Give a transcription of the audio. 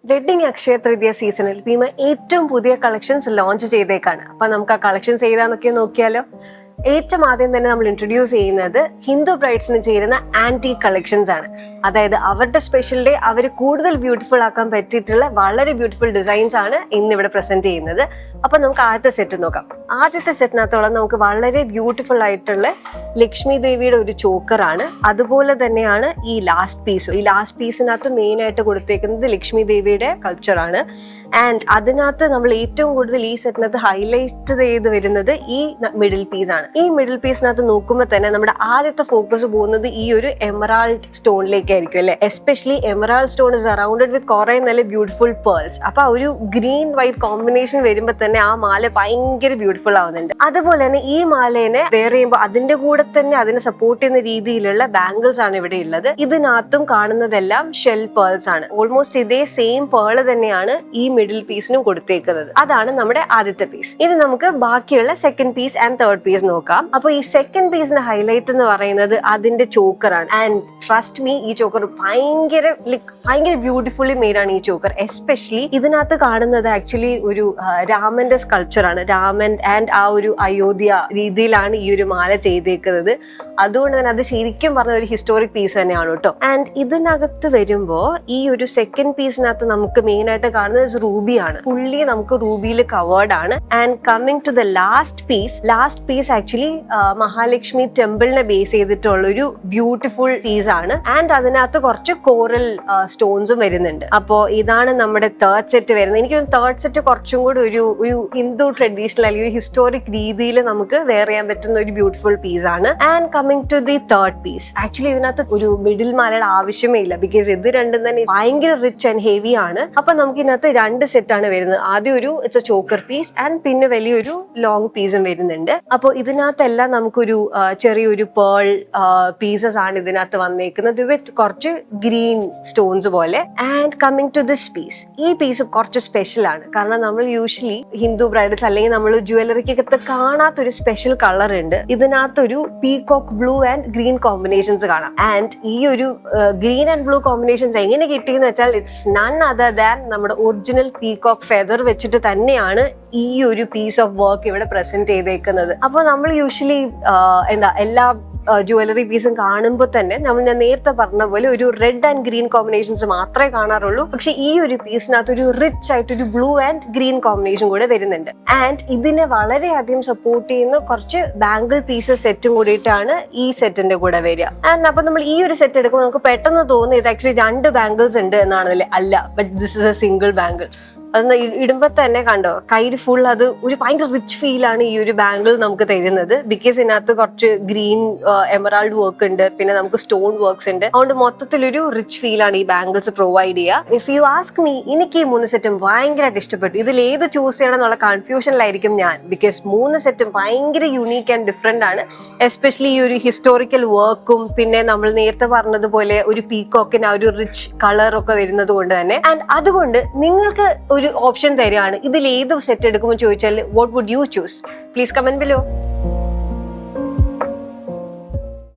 Wedding Akshaya Tritiya സീസണിൽ ഭീമ ഏറ്റവും പുതിയ കളക്ഷൻസ് ലോഞ്ച് ചെയ്തേക്കാണ്. അപ്പൊ നമുക്ക് ആ കളക്ഷൻസ് ഏതാന്നൊക്കെ നോക്കിയാലോ. ഏറ്റവും ആദ്യം തന്നെ നമ്മൾ ഇൻട്രൊഡ്യൂസ് ചെയ്യുന്നത് ഹിന്ദു ബ്രൈഡ്സിന് ചേരുന്ന ആന്റി കളക്ഷൻസ് ആണ്. അതായത് അവരുടെ സ്പെഷ്യൽ ഡേ അവർ കൂടുതൽ ബ്യൂട്ടിഫുൾ ആക്കാൻ പറ്റിയിട്ടുള്ള വളരെ ബ്യൂട്ടിഫുൾ ഡിസൈൻസ് ആണ് ഇന്നിവിടെ പ്രസന്റ് ചെയ്യുന്നത്. അപ്പൊ നമുക്ക് ആദ്യത്തെ സെറ്റ് നോക്കാം. ആദ്യത്തെ സെറ്റിനകത്തോളം നമുക്ക് വളരെ ബ്യൂട്ടിഫുൾ ആയിട്ടുള്ള ലക്ഷ്മി ദേവിയുടെ ഒരു ചോക്കറാണ്. അതുപോലെ തന്നെയാണ് ഈ ലാസ്റ്റ് പീസ്. ഈ ലാസ്റ്റ് പീസിനകത്ത് മെയിൻ ആയിട്ട് കൊടുത്തേക്കുന്നത് ലക്ഷ്മി ദേവിയുടെ കൾച്ചർ ആണ്. ആൻഡ് അതിനകത്ത് നമ്മൾ ഏറ്റവും കൂടുതൽ ഈ സെറ്റിനകത്ത് ഹൈലൈറ്റ് ചെയ്ത് വരുന്നത് ഈ മിഡിൽ പീസ് ആണ്. ഈ മിഡിൽ പീസിനകത്ത് നോക്കുമ്പോൾ തന്നെ നമ്മുടെ ആദ്യത്തെ ഫോക്കസ് പോകുന്നത് ഈ ഒരു എമറാൾഡ് സ്റ്റോണിലേക്ക് ആയിരിക്കും അല്ലെ. Especially emerald stone is surrounded with കുറെ നല്ല ബ്യൂട്ടിഫുൾ പേൾസ്. അപ്പൊ ആ ഒരു ഗ്രീൻ വൈറ്റ് കോമ്പിനേഷൻ വരുമ്പോൾ തന്നെ ആ മാല ഭയങ്കര ബ്യൂട്ടിഫുൾ ആവുന്നുണ്ട്. അതുപോലെ തന്നെ ഈ മാലേനെ വെയർ ചെയ്യുമ്പോൾ അതിന്റെ കൂടെ തന്നെ അതിനെ സപ്പോർട്ട് ചെയ്യുന്ന രീതിയിലുള്ള ബാംഗിൾസ് ആണ് ഇവിടെ ഉള്ളത്. ഇതിനകത്തും കാണുന്നതെല്ലാം ഷെൽ പേൾസ് ആണ്. ഓൾമോസ്റ്റ് ഇതേ സെയിം പേള് തന്നെയാണ് ഈ മിഡിൽ പീസിനും കൊടുത്തേക്കുന്നത്. അതാണ് നമ്മുടെ ആദ്യത്തെ പീസ്. ഇനി നമുക്ക് ബാക്കിയുള്ള second piece and third piece നോക്കാം. അപ്പൊ ഈ സെക്കൻഡ് പീസിന്റെ ഹൈലൈറ്റ് എന്ന് പറയുന്നത് അതിന്റെ ചോക്കറാണ്. ആൻഡ് ട്രസ്റ്റ് മീ, ഈ ചോക്കർ ഭയങ്കര ബ്യൂട്ടിഫുള്ളി മെയ്ഡ് ആണ് ഈ ചോക്കർ. എസ്പെഷ്യലി ഇതിനകത്ത് കാണുന്നത് ആക്ച്വലി ഒരു രാമന്റെ സ്കൾപ്ചർ ആണ്. രാമൻ ആൻഡ് ആ ഒരു അയോധ്യ രീതിയിലാണ് ഈ ഒരു മാല ചെയ്തേക്കുന്നത്. അതുകൊണ്ട് തന്നെ അത് ശരിക്കും പറഞ്ഞ ഒരു ഹിസ്റ്റോറിക് പീസ് തന്നെയാണ് കേട്ടോ. ആൻഡ് ഇതിനകത്ത് വരുമ്പോ ഈ ഒരു സെക്കൻഡ് പീസിനകത്ത് നമുക്ക് മെയിൻ ആയിട്ട് കാണുന്നത് റൂബിയാണ്. പുള്ളി നമുക്ക് റൂബിയിൽ കവേർഡ് ആണ്. And coming to the last piece actually Mahalakshmi ടെമ്പിളിനെ ബേസ് ചെയ്തിട്ടുള്ള ഒരു ബ്യൂട്ടിഫുൾ പീസ് ആണ്. ആൻഡ് അതിനകത്ത് കുറച്ച് കോറൽ സ്റ്റോൺസും വരുന്നുണ്ട്. അപ്പോ ഇതാണ് നമ്മുടെ തേർഡ് സെറ്റ് വരുന്നത്. എനിക്ക് തേർഡ് സെറ്റ് കുറച്ചും കൂടി ഒരു ഹിന്ദു ട്രഡീഷണൽ അല്ലെങ്കിൽ ഹിസ്റ്റോറിക് രീതിയിൽ നമുക്ക് വെയർ ചെയ്യാൻ പറ്റുന്ന ഒരു ബ്യൂട്ടിഫുൾ പീസ് ആണ്. And coming to the third piece, actually ഇതിനകത്ത് ഒരു മിഡിൽ മാലയുടെ ആവശ്യമേ ഇല്ല. ബിക്കോസ് ഇത് രണ്ടും തന്നെ ഭയങ്കര റിച്ച് ആൻഡ് ഹെവി ആണ്. അപ്പൊ നമുക്ക് ഇതിനകത്ത് രണ്ട് സെറ്റ് ആണ് വരുന്നത്. ആദ്യം ഒരു it's A choker piece and പിന്നെ വലിയൊരു ലോങ് പീസും വരുന്നുണ്ട്. അപ്പോൾ ഇതിനകത്തെല്ലാം നമുക്കൊരു ചെറിയൊരു പേൾ പീസസ് ആണ് ഇതിനകത്ത് വന്നേക്കുന്നത് വിത്ത് കുറച്ച് ഗ്രീൻ സ്റ്റോൺസ് പോലെ. And coming to this piece, ഈ പീസ് കുറച്ച് സ്പെഷ്യൽ ആണ്. കാരണം നമ്മൾ യൂഷ്വലി ഹിന്ദു ബ്രൈഡൽസ് അല്ലെങ്കിൽ നമ്മൾ ജ്വല്ലറിക്കകത്ത് കാണാത്തൊരു സ്പെഷ്യൽ കളർ ഉണ്ട്. ഇതിനകത്തൊരു peacock blue and green combinations കാണാം. ആൻഡ് ഈ ഒരു ഗ്രീൻ ആൻഡ് ബ്ലൂ കോമ്പിനേഷൻസ് എങ്ങനെ കിട്ടിയെന്ന് വെച്ചാൽ ഇറ്റ്സ് നൺ അതർ ദാൻ നമ്മുടെ ഒറിജിനൽ പീകോക്ക് ഫെദർ വെച്ചിട്ട് തന്നെയാണ് ഈ ഒരു പീസ് ഓഫ് വർക്ക് ഇവിടെ പ്രസന്റ് ചെയ്തേക്കുന്നത്. അപ്പോൾ നമ്മൾ യൂഷ്വലി എല്ലാ ജ്വല്ലറി പീസും കാണുമ്പോൾ തന്നെ ഞാൻ നേരത്തെ പറഞ്ഞ പോലെ ഒരു റെഡ് ആൻഡ് ഗ്രീൻ കോമ്പിനേഷൻസ് മാത്രമേ കാണാറുള്ളൂ. പക്ഷെ ഈ ഒരു പീസിനകത്ത് ഒരു റിച്ച് ആയിട്ടൊരു ബ്ലൂ ആൻഡ് ഗ്രീൻ കോമ്പിനേഷൻ കൂടെ വരുന്നുണ്ട്. ആൻഡ് ഇതിനെ വളരെയധികം സപ്പോർട്ട് ചെയ്യുന്ന കുറച്ച് ബാംഗിൾ പീസസ് സെറ്റും കൂടിയിട്ടാണ് ഈ സെറ്റിന്റെ കൂടെ വരിക. ആൻഡ് അപ്പൊ നമ്മൾ ഈ ഒരു സെറ്റ് എടുക്കുമ്പോൾ നമുക്ക് പെട്ടെന്ന് തോന്നുന്നത് ഇത് ആക്ച്വലി രണ്ട് ബാംഗിൾസ് ഉണ്ട് എന്നാണല്ലേ. അല്ല, but this is A single bangle. അതൊന്ന് ഇടുമ്പോ തന്നെ കണ്ടോ, കയ്യിൽ ഫുൾ അത് ഒരു ഭയങ്കര റിച്ച് ഫീൽ ആണ് ഈ ഒരു ബാംഗിൾ നമുക്ക് തരുന്നത്. ബിക്കോസ് ഇതിനകത്ത് കുറച്ച് ഗ്രീൻ എമറാൾഡ് വർക്ക് ഉണ്ട്, പിന്നെ നമുക്ക് സ്റ്റോൺ വർക്ക്സ് ഉണ്ട്. അതുകൊണ്ട് മൊത്തത്തിലൊരു റിച്ച് ഫീൽ ആണ് ഈ ബാംഗിൾസ് പ്രൊവൈഡ് ചെയ്യുക. ഇഫ് യു ആസ്ക് മീ, എനിക്ക് ഈ 3 സെറ്റും ഭയങ്കരമായിട്ട് ഇഷ്ടപ്പെട്ടു. ഇതിൽ ഏത് ചൂസ് ചെയ്യണം എന്നുള്ള കൺഫ്യൂഷനിലായിരിക്കും ഞാൻ. ബിക്കോസ് 3 സെറ്റും ഭയങ്കര യൂണീക്ക് ആൻഡ് ഡിഫറെന്റ് ആണ്. എസ്പെഷ്യലി ഈ ഒരു ഹിസ്റ്റോറിക്കൽ വർക്കും പിന്നെ നമ്മൾ നേരത്തെ പറഞ്ഞതുപോലെ ഒരു പീകോക്കിന് ആ ഒരു റിച്ച് കളറൊക്കെ വരുന്നത് കൊണ്ട് തന്നെ. ആൻഡ് അതുകൊണ്ട് നിങ്ങൾക്ക് ഒരു ഓപ്ഷൻ തരികയാണ്, ഇതിൽ ഏത് സെറ്റ് എടുക്കുമ്പോൾ ചോദിച്ചാൽ what would you choose? Please comment below.